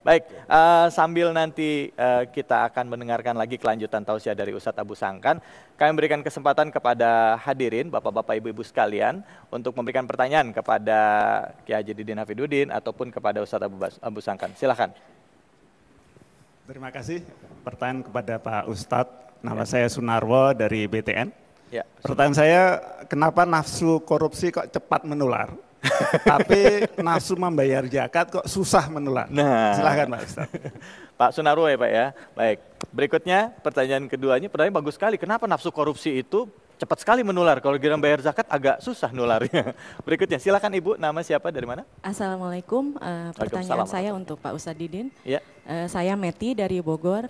Baik, sambil nanti kita akan mendengarkan lagi kelanjutan tausiah dari Ustadz Abu Sangkan, kami berikan kesempatan kepada hadirin, bapak-bapak, ibu-ibu sekalian, untuk memberikan pertanyaan kepada Kiai Haji Didin Hafidudin ataupun kepada Ustadz Abu Sangkan. Silakan. Terima kasih. Pertanyaan kepada Pak Ustadz, nama saya Sunarwo dari BTN. Ya. Pertanyaan saya, kenapa nafsu korupsi kok cepat menular? Tapi nafsu membayar zakat kok susah menular. Nah, silakan Pak Ustadz. Pak Sunarwo ya Pak ya. Baik, berikutnya pertanyaan keduanya, pertanyaan bagus sekali. Kenapa nafsu korupsi itu cepat sekali menular? Kalau giliran bayar zakat agak susah nularnya. Berikutnya, silakan Ibu, nama siapa, dari mana? Assalamualaikum, pertanyaan saya untuk Pak Ustadz Didin. Ya. Saya Meti dari Bogor.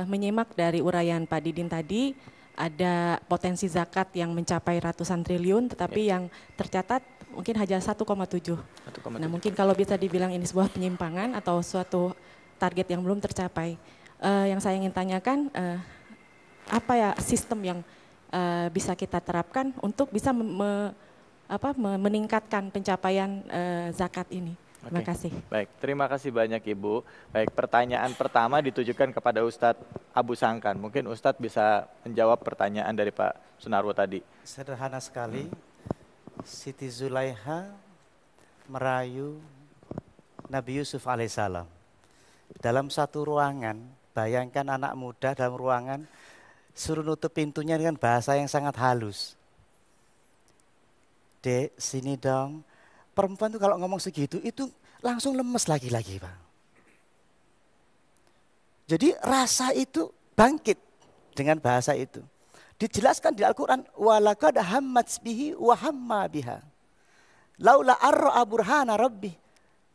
Menyimak dari uraian Pak Didin tadi, ada potensi zakat yang mencapai ratusan triliun, tetapi yang tercatat mungkin hanya 1,7. Nah, mungkin kalau bisa dibilang ini sebuah penyimpangan atau suatu target yang belum tercapai. Yang saya ingin tanyakan, apa ya sistem yang bisa kita terapkan untuk bisa meningkatkan pencapaian zakat ini. Terima kasih. Baik, terima kasih banyak Ibu. Baik, pertanyaan pertama ditujukan kepada Ustadz Abu Sangkan. Mungkin Ustadz bisa menjawab pertanyaan dari Pak Sunarwo tadi. Sederhana sekali, Siti Zulaiha merayu Nabi Yusuf alaihissalam. Dalam satu ruangan, bayangkan anak muda dalam ruangan, suruh nutup pintunya dengan bahasa yang sangat halus. Dek, sini dong. Perempuan tuh kalau ngomong segitu, itu langsung lemes lagi-lagi, Pak. Jadi rasa itu bangkit dengan bahasa itu. Dijelaskan di Al-Quran, walaqad hammat bihi wa hamma biha. Laula arra'a burhana rabbih,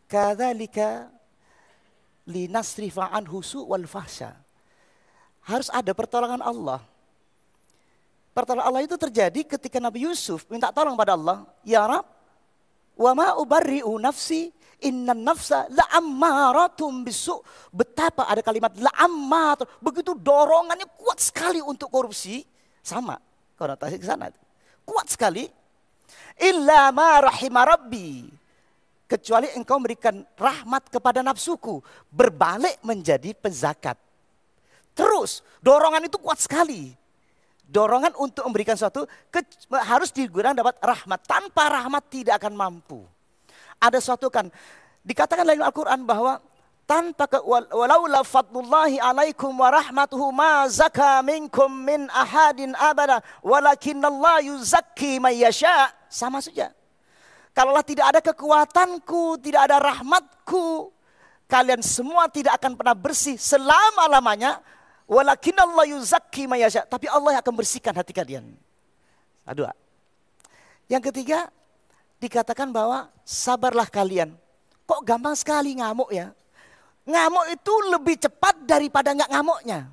kadzalika linasrifa anhu su'wal fahsya. Harus ada pertolongan Allah. Pertolongan Allah itu terjadi ketika Nabi Yusuf minta tolong pada Allah, ya Rabb, wa ma ubarri'u nafsi innan nafsa la'ammaratum bisu'. Betapa ada kalimat la'ammar, begitu dorongannya kuat sekali untuk korupsi. Sama konotasi ke sana. Kuat sekali. Illa ma rahima rabbi. Kecuali engkau memberikan rahmat kepada nafsuku. Berbalik menjadi pezakat. Terus dorongan itu kuat sekali. Dorongan untuk memberikan sesuatu harus digunakan dapat rahmat. Tanpa rahmat tidak akan mampu. Ada suatu kan, dikatakan dalam Al-Quran bahwa tanpa walaula fadlullahi alaikum wa rahmatuhu ma zaka minkum min ahadin abada walakinallahu yuzakki may yasha. Sama saja. Kalaulah tidak ada kekuatanku, tidak ada rahmatku, kalian semua tidak akan pernah bersih selama-lamanya. Walakinallahu yuzakki may yasha. Tapi Allah yang akan bersihkan hati kalian. Dua. Yang ketiga, dikatakan bahwa sabarlah kalian. Kok gampang sekali ngamuk ya? Ngamuk itu lebih cepat daripada nggak ngamuknya.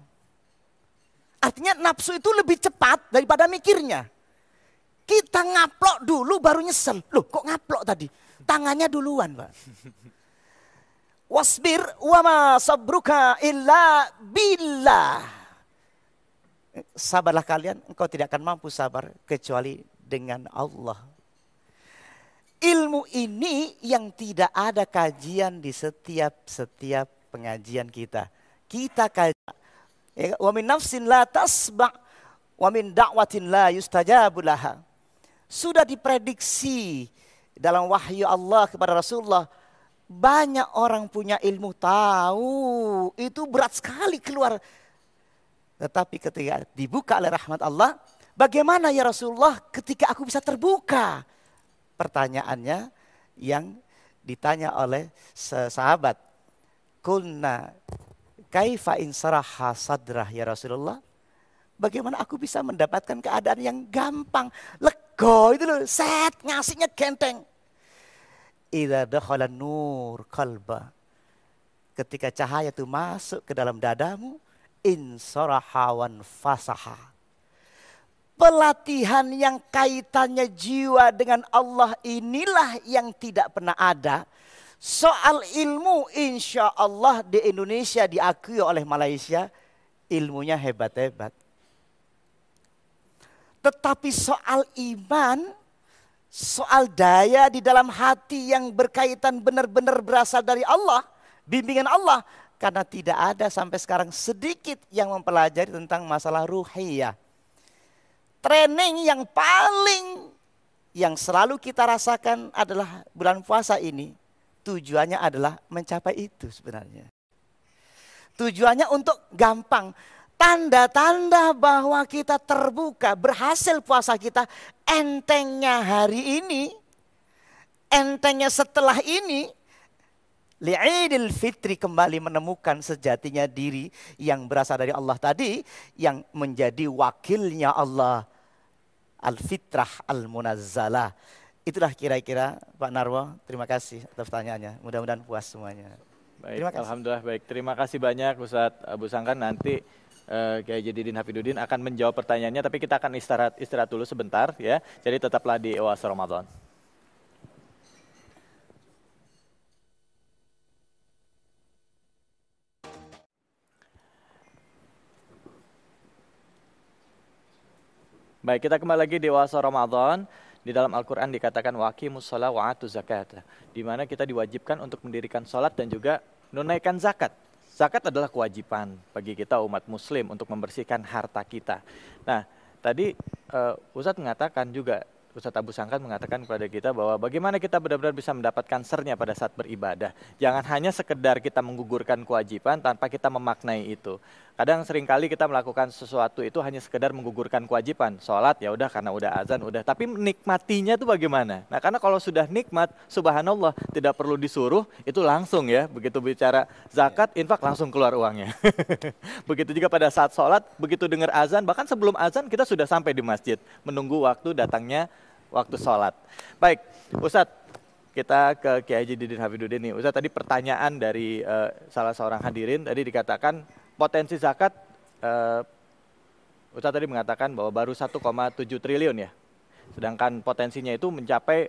Artinya nafsu itu lebih cepat daripada mikirnya. Kita ngaplok dulu baru nyesel. Loh kok ngaplok tadi? Tangannya duluan Pak. Wasbir wa ma sabruka illa billah. Sabarlah kalian, engkau tidak akan mampu sabar kecuali dengan Allah. Ilmu ini yang tidak ada kajian di setiap pengajian kita. Kita kaji. Wa min nafsin la tasba' wa min da'watin la yustajabu laha. Sudah diprediksi dalam wahyu Allah kepada Rasulullah. Banyak orang punya ilmu tahu. Itu berat sekali keluar. Tetapi ketika dibuka oleh rahmat Allah. Bagaimana ya Rasulullah ketika aku bisa terbuka? Pertanyaannya yang ditanya oleh sahabat. Kulna kaifa insaraha sadrah ya Rasulullah. Bagaimana aku bisa mendapatkan keadaan yang gampang. Lego itu loh. Set ngasihnya genteng. Idza dakhala nur qalba. Ketika cahaya itu masuk ke dalam dadamu. Insaraha wan fasaha. Pelatihan yang kaitannya jiwa dengan Allah inilah yang tidak pernah ada. Soal ilmu insya Allah di Indonesia diakui oleh Malaysia. Ilmunya hebat-hebat. Tetapi soal iman, soal daya di dalam hati yang berkaitan benar-benar berasal dari Allah. bimbingan Allah. Karena tidak ada sampai sekarang sedikit yang mempelajari tentang masalah ruhiyah. Training yang selalu kita rasakan adalah bulan puasa ini. Tujuannya adalah mencapai itu sebenarnya. Tujuannya untuk gampang. Tanda-tanda bahwa kita terbuka, berhasil puasa kita, entengnya hari ini, entengnya setelah ini, li'idil fitri kembali menemukan sejatinya diri yang berasal dari Allah tadi, yang menjadi wakilnya Allah, al-fitrah al-munazzalah. Itulah kira-kira Pak Narwo, terima kasih atas pertanyaannya, mudah-mudahan puas semuanya. Baik, Terima kasih. alhamdulillah baik. Terima kasih banyak Ustadz Abu Sangkan. Nanti Kiai Jadidin Hafidudin akan menjawab pertanyaannya, tapi kita akan istirahat dulu sebentar ya. Jadi tetaplah di Oasa Ramadan. Baik, kita kembali lagi di Oasa Ramadan. Di dalam Al-Quran dikatakan waqimus shalah wa atuz zakat, di mana kita diwajibkan untuk mendirikan sholat dan juga menunaikan zakat. Zakat adalah kewajiban bagi kita umat muslim untuk membersihkan harta kita. Nah, tadi Ustadz mengatakan juga, Ustadz Abu Sangkan mengatakan kepada kita bahwa bagaimana kita benar-benar bisa mendapatkan sernya pada saat beribadah. Jangan hanya sekedar kita menggugurkan kewajiban tanpa kita memaknai itu. Kadang seringkali kita melakukan sesuatu itu hanya sekedar menggugurkan kewajiban. Sholat ya udah karena udah azan udah. Tapi menikmatinya itu bagaimana? Nah, karena kalau sudah nikmat, subhanallah, tidak perlu disuruh, itu langsung ya. Begitu bicara zakat, infak langsung keluar uangnya. Begitu juga pada saat sholat, begitu dengar azan, bahkan sebelum azan kita sudah sampai di masjid. Menunggu waktu datangnya waktu sholat. Baik, Ustadz, kita ke Kiai Jadidin Hafidudin nih. Ustadz, tadi pertanyaan dari salah seorang hadirin, tadi dikatakan potensi zakat, Ustadz tadi mengatakan bahwa baru 1,7 triliun ya. Sedangkan potensinya itu mencapai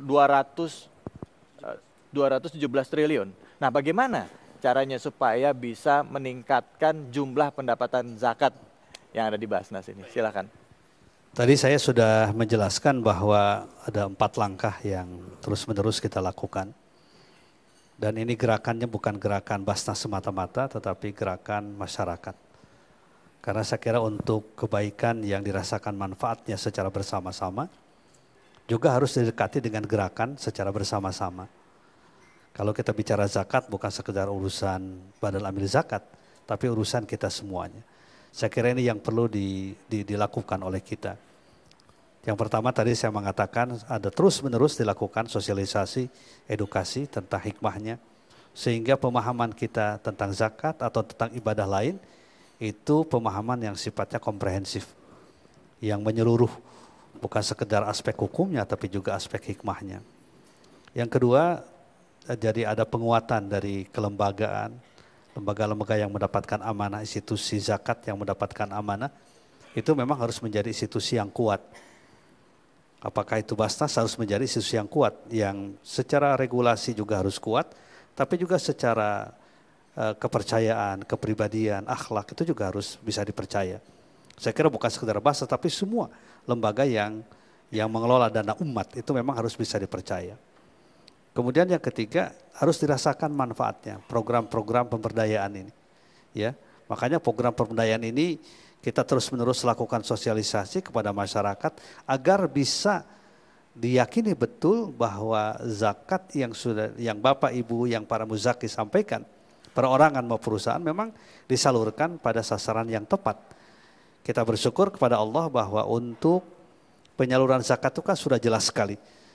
217 triliun. Nah, bagaimana caranya supaya bisa meningkatkan jumlah pendapatan zakat yang ada di Basnas ini? Silakan. Tadi saya sudah menjelaskan bahwa ada 4 langkah yang terus-menerus kita lakukan. Dan ini gerakannya bukan gerakan Basnas semata-mata, tetapi gerakan masyarakat. Karena saya kira untuk kebaikan yang dirasakan manfaatnya secara bersama-sama, juga harus didekati dengan gerakan secara bersama-sama. Kalau kita bicara zakat bukan sekedar urusan Badal Amil Zakat, tapi urusan kita semuanya. Saya kira ini yang perlu dilakukan oleh kita. Yang pertama tadi saya mengatakan ada terus-menerus dilakukan sosialisasi, edukasi tentang hikmahnya. Sehingga pemahaman kita tentang zakat atau tentang ibadah lain, itu pemahaman yang sifatnya komprehensif. Yang menyeluruh, bukan sekedar aspek hukumnya tapi juga aspek hikmahnya. Yang kedua, jadi ada penguatan dari kelembagaan, lembaga-lembaga yang mendapatkan amanah, institusi zakat yang mendapatkan amanah, itu memang harus menjadi institusi yang kuat. Apakah itu Basnas harus menjadi institusi yang kuat, yang secara regulasi juga harus kuat, tapi juga secara kepercayaan, kepribadian, akhlak itu juga harus bisa dipercaya. Saya kira bukan sekedar Basnas, tapi semua lembaga yang mengelola dana umat itu memang harus bisa dipercaya. Kemudian yang ketiga, harus dirasakan manfaatnya, program-program pemberdayaan ini. Ya, makanya program pemberdayaan ini kita terus-menerus lakukan sosialisasi kepada masyarakat agar bisa diyakini betul bahwa zakat yang Bapak Ibu, yang para muzaki sampaikan, perorangan maupun perusahaan memang disalurkan pada sasaran yang tepat. Kita bersyukur kepada Allah bahwa untuk penyaluran zakat itu kan sudah jelas sekali.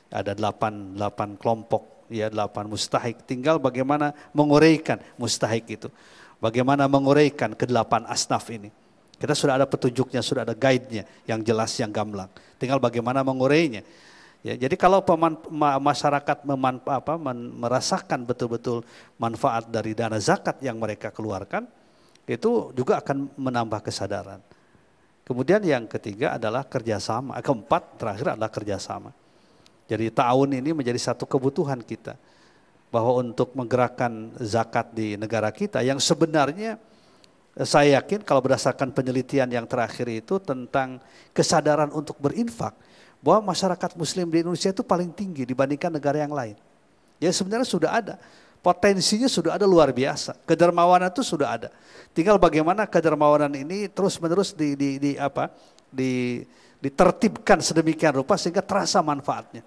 Ada 8 kelompok, ya 8 mustahik. Tinggal bagaimana menguraikan mustahik itu. Bagaimana menguraikan ke-8 asnaf ini. Kita sudah ada petunjuknya, sudah ada guide-nya yang jelas, yang gamblang. Tinggal bagaimana mengurainya. Ya, jadi kalau masyarakat merasakan betul-betul manfaat dari dana zakat yang mereka keluarkan, itu juga akan menambah kesadaran. Kemudian yang ketiga adalah kerjasama. Keempat terakhir adalah kerjasama. Jadi tahun ini menjadi satu kebutuhan kita. Bahwa untuk menggerakkan zakat di negara kita yang sebenarnya saya yakin kalau berdasarkan penelitian yang terakhir itu tentang kesadaran untuk berinfak. Bahwa masyarakat muslim di Indonesia itu paling tinggi dibandingkan negara yang lain. Ya sebenarnya sudah ada Potensinya sudah ada luar biasa. Kedermawanan itu sudah ada. Tinggal bagaimana kedermawanan ini terus-menerus ditertibkan sedemikian rupa sehingga terasa manfaatnya.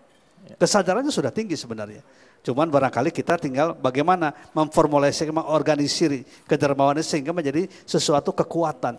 Kesadarannya sudah tinggi sebenarnya. Cuman barangkali kita tinggal bagaimana memformulasikan, mengorganisir kedermawanan sehingga menjadi sesuatu kekuatan.